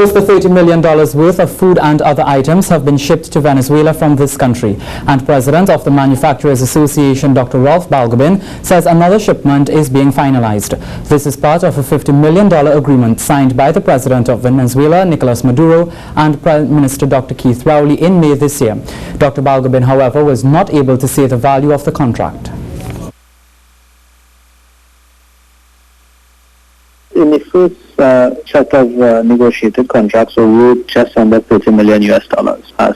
Close to $30 million worth of food and other items have been shipped to Venezuela from this country. And President of the Manufacturers Association, Dr. Rolf Balgobin, says another shipment is being finalized. This is part of a $50 million agreement signed by the President of Venezuela, Nicolas Maduro, and Prime Minister Dr. Keith Rowley in May this year. Dr. Balgobin, however, was not able to say the value of the contract. In the first set of negotiated contracts, so we're just under $30 million US,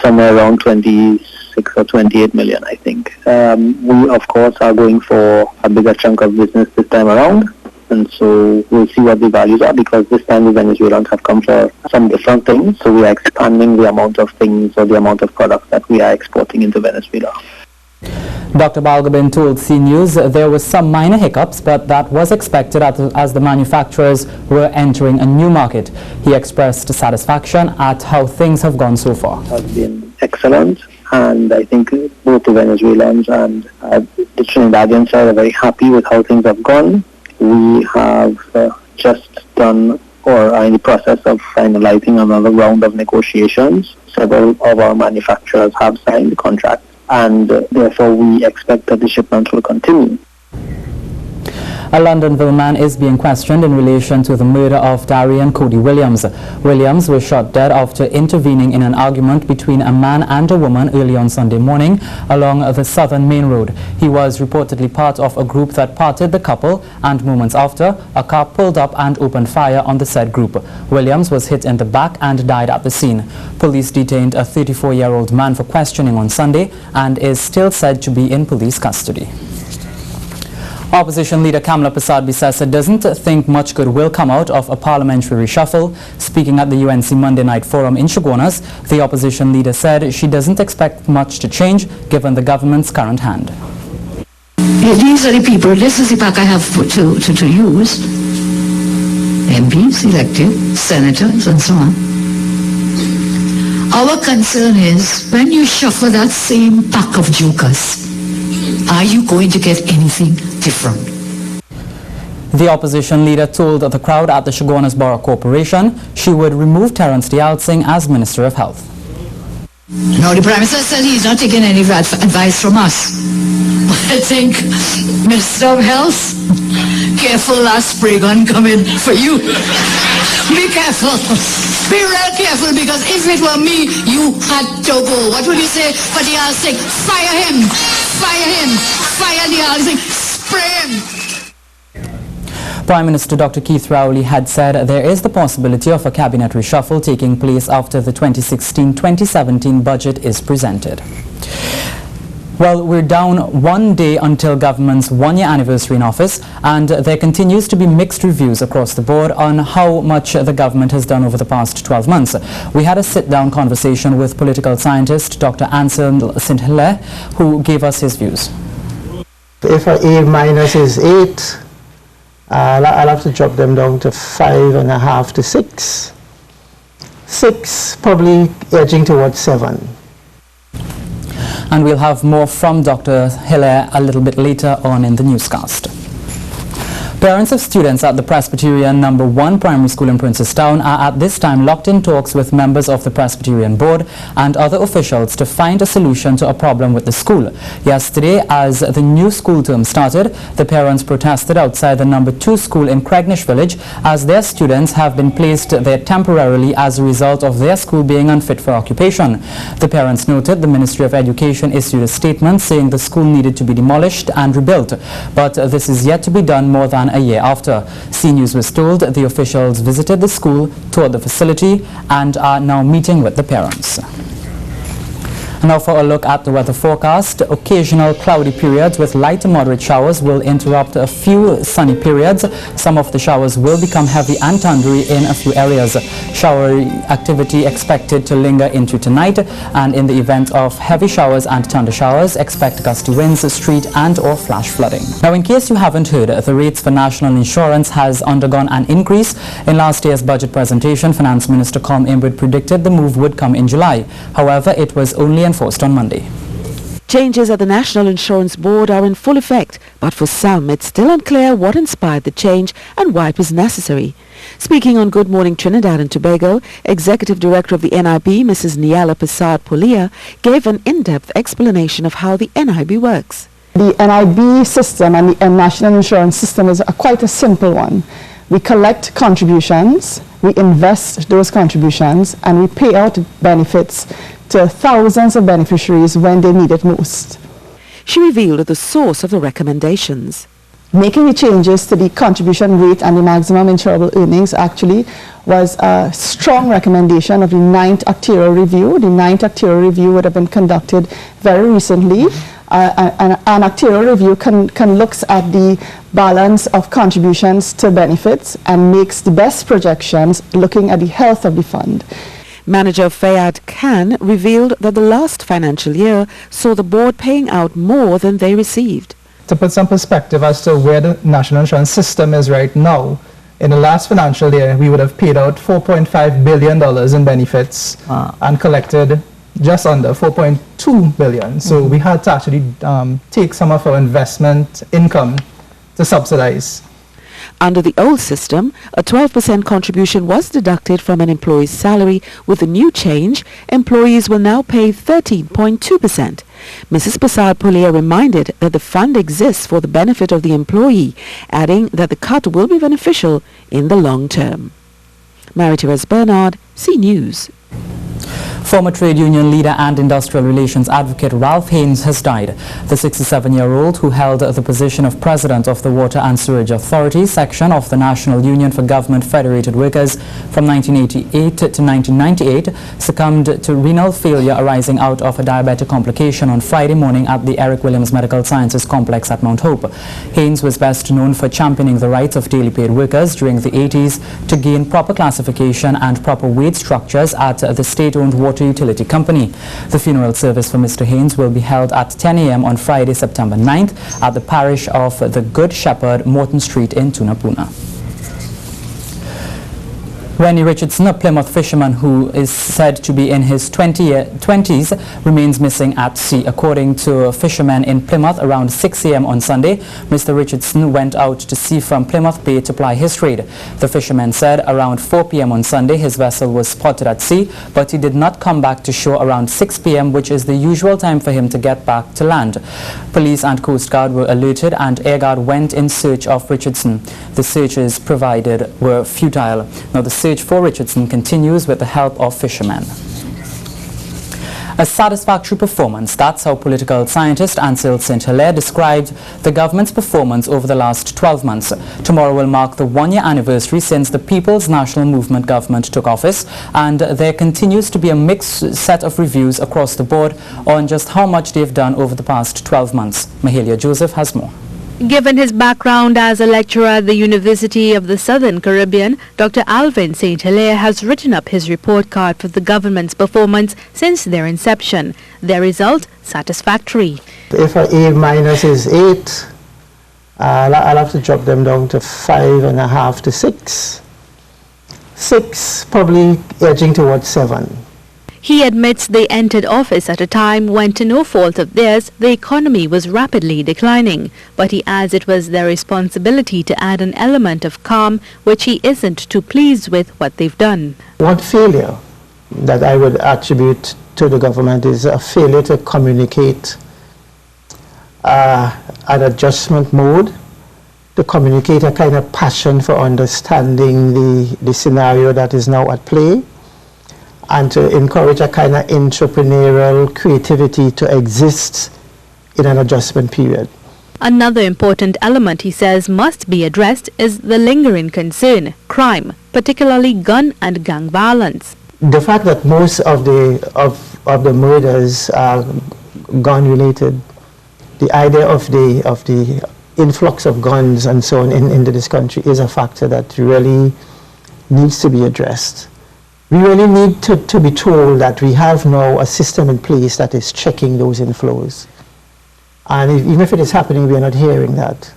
somewhere around 26 or 28 million, I think. We, of course, are going for a bigger chunk of business this time around, and so we'll see what the values are, because this time the Venezuelans have come for some different things, so we are expanding the amount of things or the amount of products that we are exporting into Venezuela. Dr. Balgobin told C News there were some minor hiccups, but that was expected as the manufacturers were entering a new market. He expressed satisfaction at how things have gone so far. It has been excellent, and I think both the Venezuelans and the Trinidadians are very happy with how things have gone. We have just done or are in the process of finalizing another round of negotiations. Several of our manufacturers have signed the contract, and therefore we expect that the shipment will continue. A Londonville man is being questioned in relation to the murder of Darian Cody Williams. Williams was shot dead after intervening in an argument between a man and a woman early on Sunday morning along the southern main road. He was reportedly part of a group that parted the couple, and moments after, a car pulled up and opened fire on the said group. Williams was hit in the back and died at the scene. Police detained a 34-year-old man for questioning on Sunday and is still said to be in police custody. Opposition Leader Kamla Persad-Bissessar doesn't think much good will come out of a parliamentary reshuffle. Speaking at the UNC Monday Night Forum in Chaguanas, the opposition leader said she doesn't expect much to change given the government's current hand. These are the people, this is the pack I have to use. MPs elected, senators and so on. Our concern is when you shuffle that same pack of jokers, are you going to get anything different? The opposition leader told the crowd at the Chaguanas Borough Corporation she would remove Terrence Deyalsingh as Minister of Health. No, the Prime Minister said he's not taking any advice from us. But I think, Minister of Health, careful, last spray gun coming for you. Be careful. Be real careful, because if it were me, you had to go. What would you say for Deyalsingh? Fire him! Fire him! Fire Deyalsingh! Spray him! Prime Minister Dr. Keith Rowley had said there is the possibility of a cabinet reshuffle taking place after the 2016-2017 budget is presented. Well, we're down one day until government's one-year anniversary in office, and there continues to be mixed reviews across the board on how much the government has done over the past 12 months. We had a sit-down conversation with political scientist Dr. Ancel St. Hillaire, who gave us his views. If A minus is 8, I'll have to drop them down to 5.5 to 6. 6, probably edging towards 7. And we'll have more from Dr. Hillaire a little bit later on in the newscast. Parents of students at the Presbyterian No. 1 Primary School in Princestown are at this time locked in talks with members of the Presbyterian Board and other officials to find a solution to a problem with the school. Yesterday, as the new school term started, the parents protested outside the No. 2 school in Cregnish Village as their students have been placed there temporarily as a result of their school being unfit for occupation. The parents noted the Ministry of Education issued a statement saying the school needed to be demolished and rebuilt, but this is yet to be done more than a year after. C News was told the officials visited the school, toured the facility, and are now meeting with the parents. Now for a look at the weather forecast. Occasional cloudy periods with light to moderate showers will interrupt a few sunny periods. Some of the showers will become heavy and thundery in a few areas. Shower activity expected to linger into tonight, and in the event of heavy showers and thunder showers, expect gusty winds, street and or flash flooding. Now, in case you haven't heard, the rates for national insurance has undergone an increase. In last year's budget presentation, Finance Minister Com Imbud predicted the move would come in July. However, it was only enforced on Monday. Changes at the National Insurance Board are in full effect, but for some it's still unclear what inspired the change and why it was necessary. Speaking on Good Morning Trinidad and Tobago, Executive Director of the NIB, Mrs. Kamla Persad-Bissessar, gave an in-depth explanation of how the NIB works. The NIB system and the national insurance system is quite a simple one. We collect contributions, we invest those contributions, and we pay out benefits to thousands of beneficiaries when they need it most. She revealed the source of the recommendations. Making the changes to the contribution rate and the maximum insurable earnings actually was a strong recommendation of the 9th actuarial review. The 9th actuarial review would have been conducted very recently. An actuarial review can look at the balance of contributions to benefits and makes the best projections looking at the health of the fund. Manager Fayad Khan revealed that the last financial year saw the board paying out more than they received. To put some perspective as to where the national insurance system is right now, in the last financial year we would have paid out $4.5 billion in benefits and collected just under $4.2 billion. So we had to actually take some of our investment income to subsidize. Under the old system, a 12% contribution was deducted from an employee's salary. With the new change, employees will now pay 13.2%. Mrs. Persad-Bissessar reminded that the fund exists for the benefit of the employee, adding that the cut will be beneficial in the long term. Marie-Therese Bernard, C News. Former trade union leader and industrial relations advocate Ralph Haynes has died. The 67-year-old, who held the position of president of the Water and Sewerage Authority section of the National Union for Government Federated Workers from 1988 to 1998, succumbed to renal failure arising out of a diabetic complication on Friday morning at the Eric Williams Medical Sciences Complex at Mount Hope. Haynes was best known for championing the rights of daily paid workers during the 80s to gain proper classification and proper wage structures at the state-owned water utility company. The funeral service for Mr. Haynes will be held at 10 a.m. on Friday, September 9th at the parish of the Good Shepherd, Morton Street in Tunapuna. Rennie Richardson, a Plymouth fisherman who is said to be in his 20s, remains missing at sea. According to fishermen in Plymouth, around 6 a.m. on Sunday, Mr. Richardson went out to sea from Plymouth Bay to ply his trade. The fisherman said around 4 p.m. on Sunday his vessel was spotted at sea, but he did not come back to shore around 6 p.m., which is the usual time for him to get back to land. Police and Coast Guard were alerted and Air Guard went in search of Richardson. The searches provided were futile. Now, the search for Richardson continues with the help of fishermen. A satisfactory performance. That's how political scientist Ancel St described the government's performance over the last 12 months. Tomorrow will mark the one-year anniversary since the People's National Movement government took office, and there continues to be a mixed set of reviews across the board on just how much they've done over the past 12 months. Mahalia Joseph has more. Given his background as a lecturer at the University of the Southern Caribbean, Dr. Ancel St. Hillaire has written up his report card for the government's performance since their inception. Their result, satisfactory. If an A- is 8, I'll have to drop them down to 5.5 to 6. 6, probably edging towards 7. He admits they entered office at a time when, to no fault of theirs, the economy was rapidly declining. But he adds it was their responsibility to add an element of calm, which he isn't too pleased with what they've done. One failure that I would attribute to the government is a failure to communicate an adjustment mode, to communicate a kind of passion for understanding the scenario that is now at play, and to encourage a kind of entrepreneurial creativity to exist in an adjustment period. Another important element, he says, must be addressed is the lingering concern, crime, particularly gun and gang violence. The fact that most of the murders are gun-related, the idea of the influx of guns and so on into this country is a factor that really needs to be addressed. We really need to be told that we have now a system in place that is checking those inflows. And even if it is happening, we are not hearing that.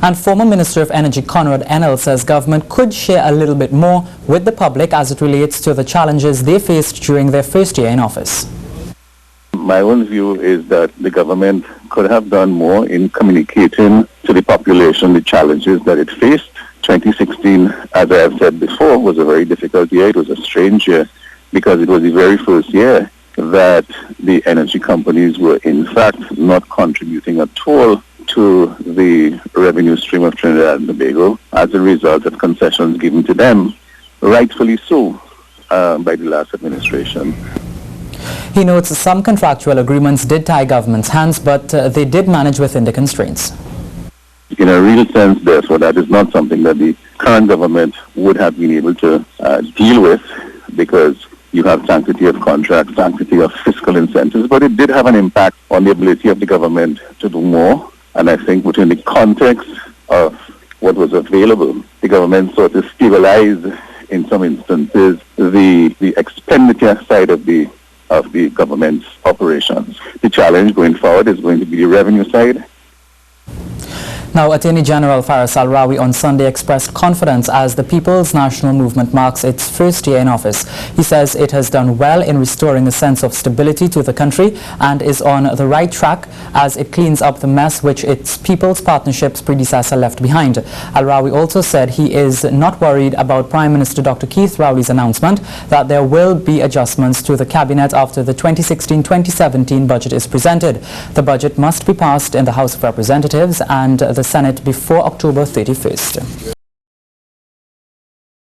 And former Minister of Energy Conrad Enel says government could share a little bit more with the public as it relates to the challenges they faced during their first year in office. my own view is that the government could have done more in communicating to the population the challenges that it faced. 2016, as I have said before, was a very difficult year. It was a strange year because it was the very first year that the energy companies were in fact not contributing at all to the revenue stream of Trinidad and Tobago as a result of concessions given to them, rightfully so, by the last administration. He notes some contractual agreements did tie government's hands, but they did manage within the constraints. In a real sense, therefore, that is not something that the current government would have been able to deal with, because you have sanctity of contract, sanctity of fiscal incentives, but it did have an impact on the ability of the government to do more. And I think within the context of what was available, the government sought to stabilize, in some instances, the expenditure side of the government's operations. The challenge going forward is going to be the revenue side. Now, Attorney General Faris Al-Rawi on Sunday expressed confidence as the People's National Movement marks its first year in office. He says it has done well in restoring a sense of stability to the country and is on the right track as it cleans up the mess which its People's Partnership's predecessor left behind. Al-Rawi also said he is not worried about Prime Minister Dr. Keith Rowley's announcement that there will be adjustments to the cabinet after the 2016-2017 budget is presented. The budget must be passed in the House of Representatives and the Senate before October 31st.